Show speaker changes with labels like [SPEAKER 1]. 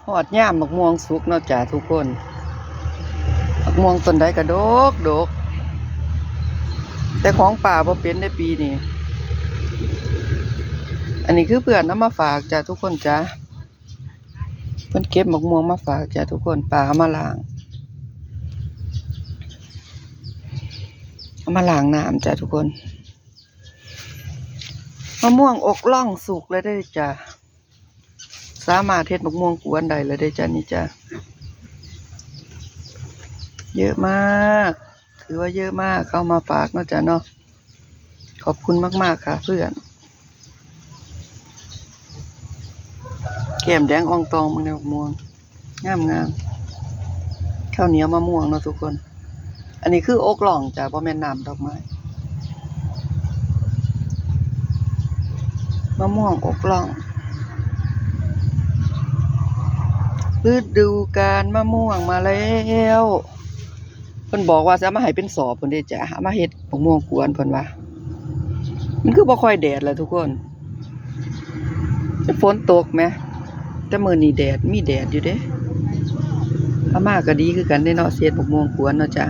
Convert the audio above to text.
[SPEAKER 1] หอดย่ามมะม่วงสุกเนาะจ้ะทุกคนมะม่วงต้นใดก็ดกดกแต่ของป่าบ่เป็นในปีนี้อันนี้คือเพื่อนเอามาฝากจ้ะทุกคนจ้ะเพิ่นเก็บมะม่วงมาฝากจ้ะทุกคนป่าเอามาล้างน้ำจ้ะทุกคนมะม่วงอกล่องสุกเลยได้จ้ะสามารถเฮ็ดมะม่วงกวนได้เลยได้จ้ะนี่จ้ะเยอะมากถือว่าเยอะมากเข้ามาฝากเนาะจ้ะเนาะขอบคุณมากๆค่ะเพื่อนแก้มแดงอ่องตองมึงในมะม่วงงามข้าวเหนียวมะม่วงเนาะทุกคนอันนี้คืออกล่องจ้ะบ่แม่นน้ำดอกไม้มะม่วงอกล่องฤดูกาลมะม่วงมาแล้วเพิ่นบอกว่าจะมาให้เป็นสอบเพิ่นเด้จ้ะมาเฮ็ดมะม่วงกวนเพิ่นว่ามันคือบ่ค่อยแดดแหละทุกคนฝนตกไหมแต่มื้อนี้แดดมีแดดอยู่เด้อาม่าก็ดีคือกันเด้เนาะเฮ็ดมะม่วงกวนเนาะจ้ะ